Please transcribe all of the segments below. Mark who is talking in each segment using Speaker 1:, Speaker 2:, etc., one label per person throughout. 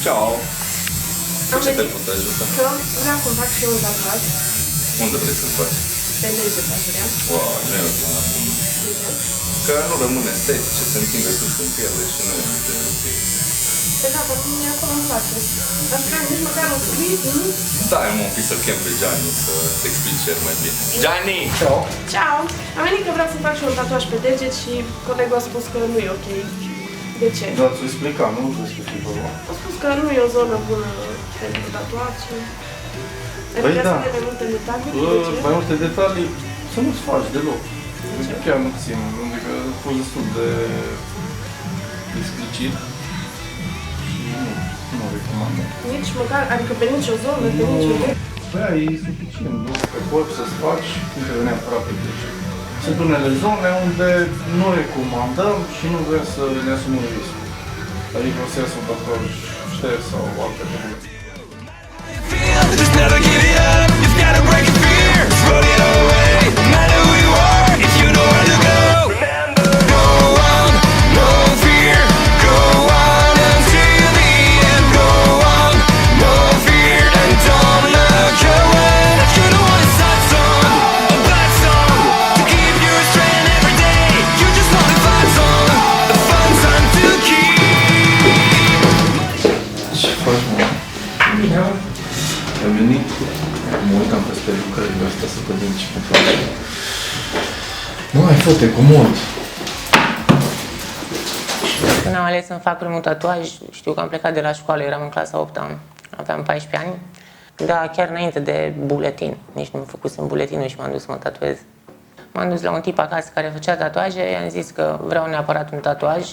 Speaker 1: Ciao!
Speaker 2: Am
Speaker 1: Ce te
Speaker 2: venit
Speaker 1: pot ajuta?
Speaker 2: că vreau să fac și eu un tatuaj
Speaker 1: Unde vrei să-l faci?
Speaker 2: pe lege, aș vrea.
Speaker 1: Wow, nu e ok acum. Că nu rămâne estetice, se întinde tot în piele și nu e ok.
Speaker 2: Păi da, dar mie acolo îmi place. Aș vrea nici măcar un scris, nu?
Speaker 1: Stai mă un pic să-l chem pe Gianni să-ți explici el mai bine. Gianni!
Speaker 3: Ciao!
Speaker 2: Ciao! Am venit că vreau să fac și un tatuaj pe deget și colegul a spus că nu e ok. De ce?
Speaker 3: Da, ți-o explica, nu? Ți-o explica vorba.
Speaker 2: A spus că nu e o zonă bună pentru tatuaj și... Ai
Speaker 3: Păi
Speaker 2: putea
Speaker 3: da.
Speaker 2: să ne dai multe detalii? De ce?
Speaker 3: Mai multe detalii să nu-ți faci deloc. Chiar nu țin, adică a fost destul de explicit și nu recomand.
Speaker 2: Nici măcar, adică pe nicio zonă, pe nicio idee.
Speaker 3: Băi, e suficient, nu? Pe corp să-ți faci, nu trebuie neapărat pe deget. Sunt unele zone unde nu recomandăm și nu vrem să ne asumăm riscul. Adică o să iasă un tatuaj șters sau alte lucruri.
Speaker 4: Just never give it up. You've gotta break your fear. Throw it away. No matter who you are, if you know where to go. Remember, go on, no fear. Go on until the end. Go on, no fear, and don't look away. You don't want a sad song, a bad song to keep your strength every day. You just want a fun song, a fun song to keep.
Speaker 3: Ce faci, mă? Bine. Am venit, mă uitam peste lucrările astea să vedem ce mă face. Nu, ai foarte comod.
Speaker 5: Când am ales să-mi fac primul tatuaj, știu că am plecat de la școală, eram în clasa 8-a, aveam 14 ani. Dar chiar înainte de buletin, nici nu făcusem buletinul și m-am dus să mă tatuez. M-am dus la un tip acasă care făcea tatuaje, i-am zis că vreau neapărat un tatuaj.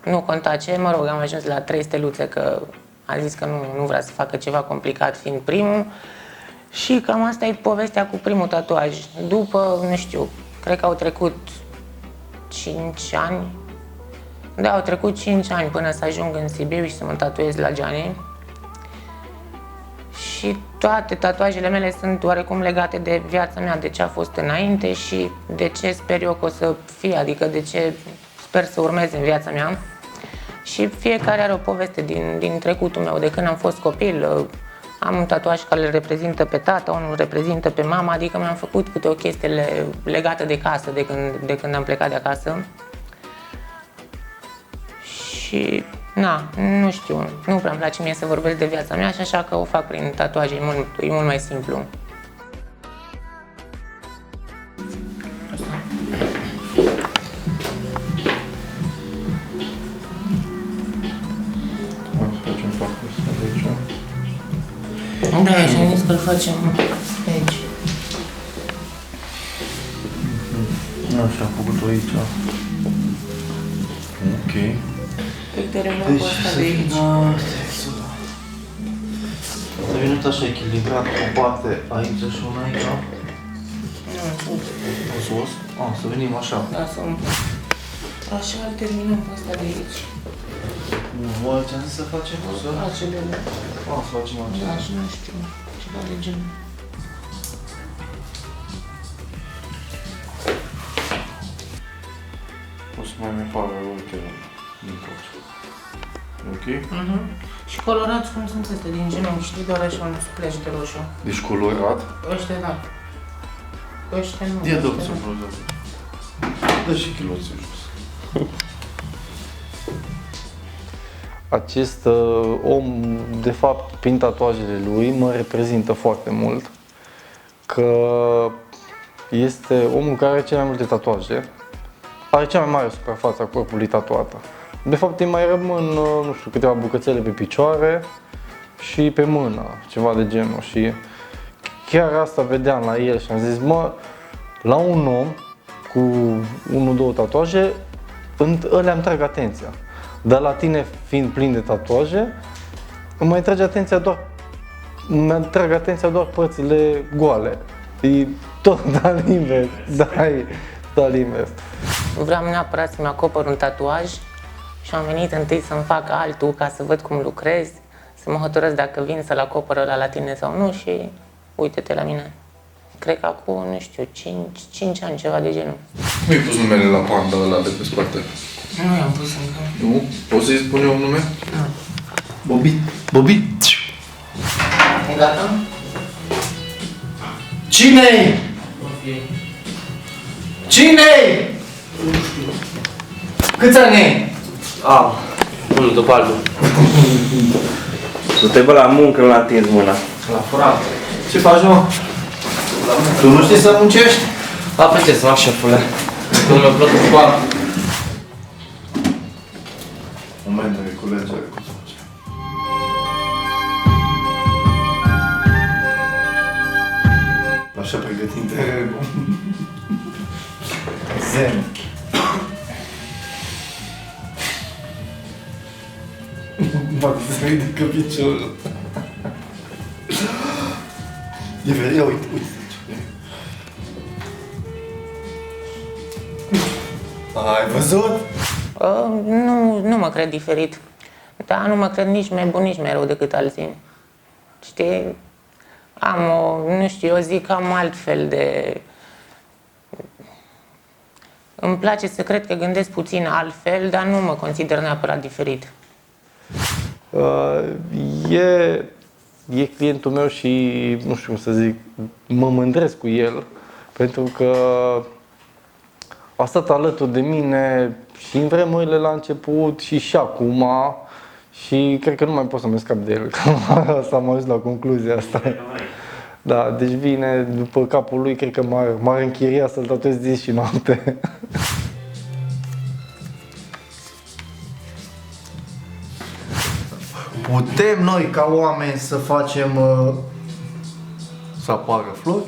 Speaker 5: Nu conta ce, mă rog, am ajuns la 3 steluțe, că a zis că nu vrea să facă ceva complicat fiind primul. Și cam asta e povestea cu primul tatuaj. După, nu știu, cred că au trecut 5 ani. Da, au trecut 5 ani până să ajung în Sibiu și să mă tatuez la Gianni. Și toate tatuajele mele sunt oarecum legate de viața mea, de ce a fost înainte și de ce sper eu că o să fie, adică de ce sper să urmeze în viața mea. Și fiecare are o poveste din trecutul meu, de când am fost copil. Am un tatuaj care îl reprezintă pe tata, unul îl reprezintă pe mama, adică mi-am făcut câte o chestie legată de casă, de când am plecat de acasă. Și, na, nu știu, nu prea îmi place mie să vorbesc de viața mea și așa că o fac prin tatuaje, e mult mai simplu.
Speaker 3: Facem parcursul de aici.
Speaker 5: Da, și am zis că îl facem aici.
Speaker 3: Așa, am făcut-o aici. Ok.
Speaker 5: Uite, rămân cu asta de aici.
Speaker 3: S-a venit așa echilibrat, o parte aici și una aici.
Speaker 5: Nu, în sus.
Speaker 3: În sus? Să venim așa.
Speaker 5: Da, să umplu. Așa îl terminăm pe asta de aici.
Speaker 3: Voi ce-am zis să facem? Să
Speaker 5: Acele,
Speaker 3: să facem
Speaker 5: da,
Speaker 3: acela.
Speaker 5: și nu știu, ceva de genul.
Speaker 3: O să mai apară urechele din coci. Ok?
Speaker 5: Și colorați cum sunt astea din genunchi, știi, doar așa un splash de roșu.
Speaker 3: Deci colorat.
Speaker 5: Ăștia da. Ăștia nu.
Speaker 3: Ia dă
Speaker 5: ăștia
Speaker 3: să
Speaker 5: nu.
Speaker 3: frunză. Dă și chiloții jos. Acest om, de fapt, prin tatuajele lui, mă reprezintă foarte mult. Că este omul care are cele mai multe tatuaje. Are cea mai mare suprafață a corpului tatuată. De fapt, îi mai rămân, nu știu, câteva bucățele pe picioare și pe mână, ceva de genul. Și chiar asta vedeam la el și am zis, mă, la un om cu 1-2 tatuaje, ălea îmi trag atenția. Dar la tine, fiind plin de tatuaje, îmi mai trage atenția îmi atrag atenția doar părțile goale. E total invers. Da, e total invers.
Speaker 5: Vreau neapărat să-mi acopăr un tatuaj și am venit întâi să-mi fac altul ca să văd cum lucrez, să mă hotărăsc dacă vin să-l acopăr ăla la tine sau nu și uite-te la mine. Cred că acum, nu știu, 5 ani, ceva de genul.
Speaker 1: Nu-i pus numele la panda ăla de pe spate?
Speaker 5: Nu i-am pus încă.
Speaker 1: Nu? Poți să-i spun eu un nume?
Speaker 5: Nu.
Speaker 6: Bobit. Bobit.
Speaker 5: E gata?
Speaker 6: Cine-i? Cine-i? Câți ani ai?
Speaker 7: Unul după altul.
Speaker 8: Du-te bă la muncă, nu l-a atins mâna.
Speaker 7: La furat.
Speaker 6: Ce faci, mă? Tu nu știi să muncești?
Speaker 7: Apreciez, mă, șefule. Nu mi-a plăcut școala.
Speaker 6: Moment de culegere, cum să face. Așa pregătim terenul. Zen. Mă, se ridică piciorul. E vede, ia uite, uite. Ai văzut?
Speaker 5: Nu mă cred diferit. Dar nu mă cred nici mai bun, nici mai rău decât alții. Știi? Nu știu, eu zic că am altfel de... Îmi place să cred că gândesc puțin altfel, dar nu mă consider neapărat diferit.
Speaker 3: E clientul meu și, nu știu cum să zic, mă mândresc cu el, pentru că a stat alături de mine și în vremurile la început și acum și cred că nu mai pot să mă scap de el, că asta am ajuns la concluzia asta. Da, deci vine după capul lui, cred că m-ar închiria să-l tatuez zi și noapte.
Speaker 6: Putem noi ca oameni să facem să apară flori?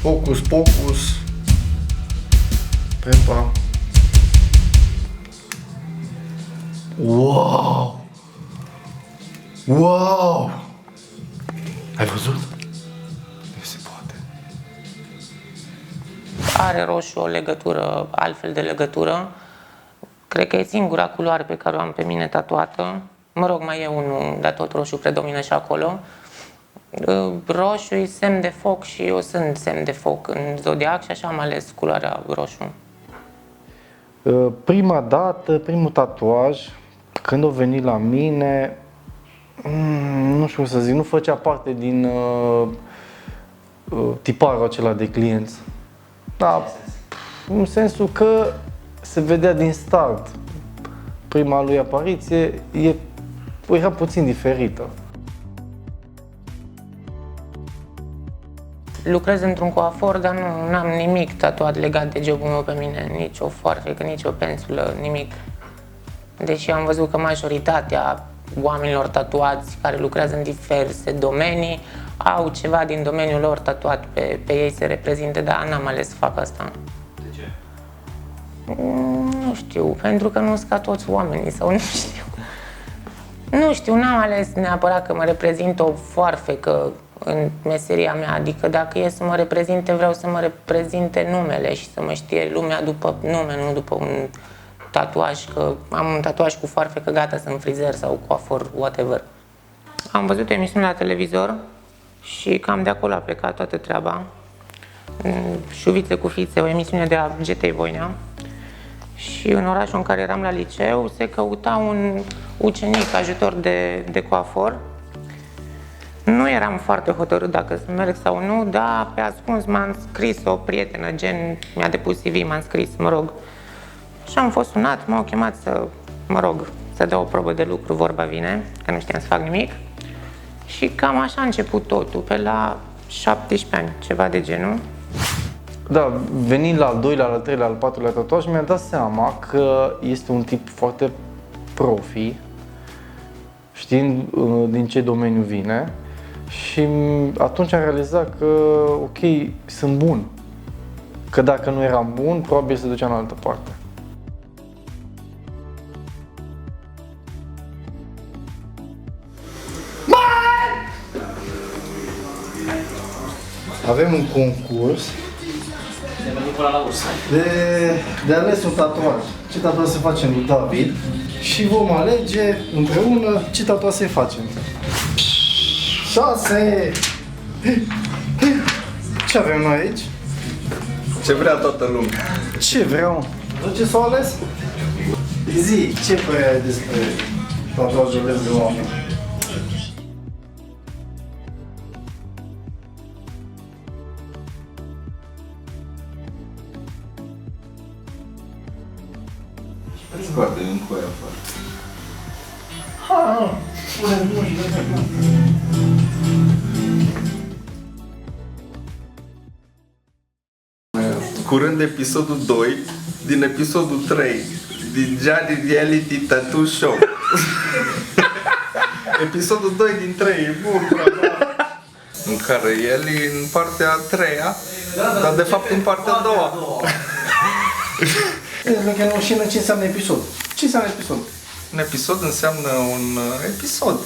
Speaker 6: Hocus pocus. Prepa. Wow! Wow! Ai văzut? Nu se poate.
Speaker 5: Are roșu o legătură, altfel de legătură. Cred că e singura culoare pe care o am pe mine tatuată. Mă rog, mai e unul, dar tot roșu predomină și acolo. Roșu e semn de foc și eu sunt semn de foc în zodiac și așa am ales culoarea roșu.
Speaker 3: Prima dată, primul tatuaj, când a venit la mine, nu știu cum să zic, nu făcea parte din tiparul acela de clienți. Da, în sensul că se vedea din start. Prima lui apariție era puțin diferită.
Speaker 5: Lucrez într-un coafor, dar nu am nimic tatuat legat de jobul meu pe mine, nici o foarfecă, nici o pensulă, nimic. Deși am văzut că majoritatea oamenilor tatuați care lucrează în diverse domenii au ceva din domeniul lor tatuat pe ei, se reprezinte, dar n-am ales să fac asta.
Speaker 7: De ce?
Speaker 5: Nu știu, pentru că nu sunt ca toți oamenii sau nu știu. Nu știu, n-am ales neapărat că mă reprezint o foarfecă în meseria mea, adică dacă e să mă reprezinte, vreau să mă reprezinte numele și să mă știe lumea după nume, nu după un tatuaj, că am un tatuaj cu foarfecă, gata, sunt frizer sau coafor, whatever. Am văzut o emisiune la televizor și cam de acolo a plecat toată treaba. Șuvițe cu fițe, o emisiune de la GT Voinea. Și în orașul în care eram la liceu se căuta un ucenic ajutor de coafor. Nu eram foarte hotărât dacă să merg sau nu, dar pe ascuns m-a scris o prietenă, gen, mi-a depus CV, m-a scris, mă rog. Și am fost sunat, m-au chemat să, mă rog, să dau o probă de lucru, vorba vine, că nu știam să fac nimic. Și cam așa a început totul, pe la 17 ani, ceva de genul.
Speaker 3: Da, venind la al doilea, al treilea, al patrulea tatuaj, mi-am dat seama că este un tip foarte profi, știind din ce domeniu vine, și atunci am realizat că, ok, sunt bun. Că dacă nu eram bun, probabil se duceam în altă parte.
Speaker 6: Avem un concurs
Speaker 7: Ne-am venit până la ursă.
Speaker 6: de ales un tatuaj. Ce tatuaj să facem lui David și vom alege împreună ce tatuaj să-i facem. 6! Ce avem noi aici?
Speaker 1: Ce vrea toată lumea.
Speaker 6: Ce vreau? Tu ce s-o ales? Zi, ce părere ai despre tatuajele de oameni?
Speaker 1: Scoate din coaie afară.
Speaker 6: Ha, pune mușchi.
Speaker 1: Curând episodul 2 din episodul 3 din Gianni Reality Tattoo Show. Episodul 2 din 3 e bun, bravo. În care el e în partea a treia, dar de fapt în partea a doua.
Speaker 6: Că nu știu ce înseamnă episod. Ce înseamnă episod?
Speaker 1: Un episod înseamnă un episod.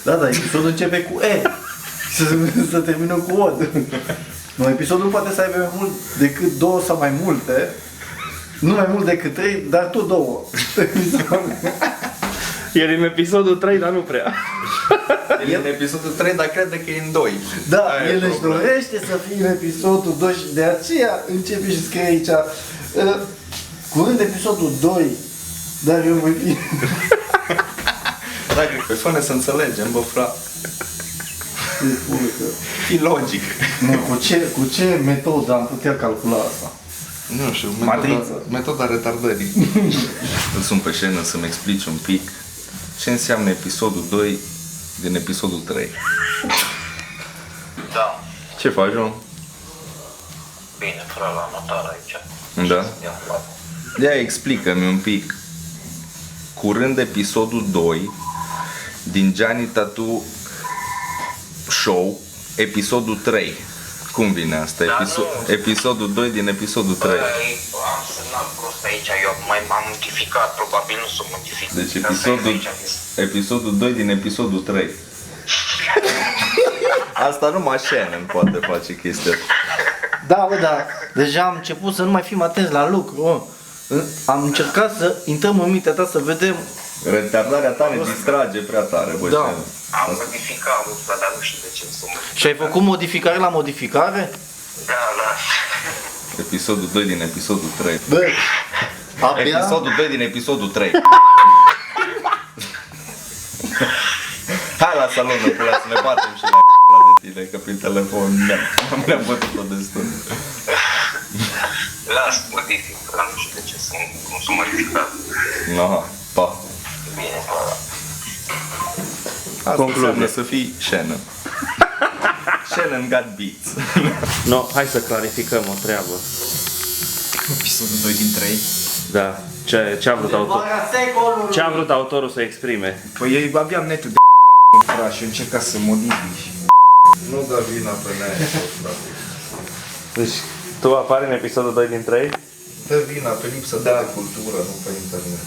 Speaker 6: Da, da, episodul începe cu E. Să termină cu OD. Nu, episodul poate să aibă mai mult decât 2 sau mai multe. Nu mai mult decât 3, dar tot 2.
Speaker 8: E din episodul 3, dar nu prea.
Speaker 1: E în episodul 3, dar crede că e în 2.
Speaker 6: Da,
Speaker 1: Aia e
Speaker 6: el își
Speaker 1: problema.
Speaker 6: dorește să fie în episodul 2 și de aceea începe și scrie aici curând episodul 2, dar eu voi fi...
Speaker 1: Da, cred că fă-ne să înțelegem, bă, frate. Fii logic.
Speaker 6: Nu, cu ce metodă am putea calcula asta?
Speaker 1: Nu știu,
Speaker 6: Matriță.
Speaker 1: metoda retardării. Îl sun pe scenă să-mi explici un pic ce înseamnă episodul 2 din episodul 3.
Speaker 9: Da,
Speaker 1: Ce faci, om?
Speaker 9: bine, fără la notar aici.
Speaker 1: Da?
Speaker 9: I-am luat.
Speaker 1: Ia explică-mi un pic. Curând episodul 2 din Gianni Tattoo Show, episodul 3. Cum vine asta?
Speaker 9: Da, nu.
Speaker 1: Episodul 2 din episodul 3.
Speaker 9: Băi, am semnat prost aici, eu m-am modificat, probabil nu s-o modificat.
Speaker 1: Deci
Speaker 9: Asta e
Speaker 1: episodul 2 din episodul 3. Asta numai Shannon poate face chestia.
Speaker 6: Da, bă, da, deja am început să nu mai fim atenți la lucru. Mă. Am încercat să intrăm în mintea ta să vedem.
Speaker 1: Retardarea ta ne distrage prea tare, bă,
Speaker 6: Da.
Speaker 1: Shannon.
Speaker 9: Am modificat ăsta, dar nu știu de ce s-o modificat.
Speaker 6: Și ai făcut modificare la modificare?
Speaker 9: Da, da.
Speaker 1: Episodul 2 din episodul 3.
Speaker 6: Bă, abia...
Speaker 1: Episodul 2 din episodul 3. Hai la salonul cu să ne batem și la de tine, că prin telefon ne-am bătut-o destul.
Speaker 9: Las modific, dar nu știu de ce cum s-o modificat.
Speaker 1: Aha, pa.
Speaker 9: Bine, pa.
Speaker 1: Asta
Speaker 8: Concluzie.
Speaker 1: înseamnă să fii Shannon. Shannon got beats.
Speaker 8: No, hai să clarificăm o treabă.
Speaker 7: Episodul 2 din 3.
Speaker 8: Da, ce a vrut autorul? Ce a vrut autorul să exprime?
Speaker 7: Păi eu aveam netul de c***a, frate, și eu încerca să modifici.
Speaker 1: Nu da vina pe nea, frate.
Speaker 8: Deci, tu apari în episodul 2 din 3?
Speaker 1: Dă vina pe lipsă de cultură, nu pe internet.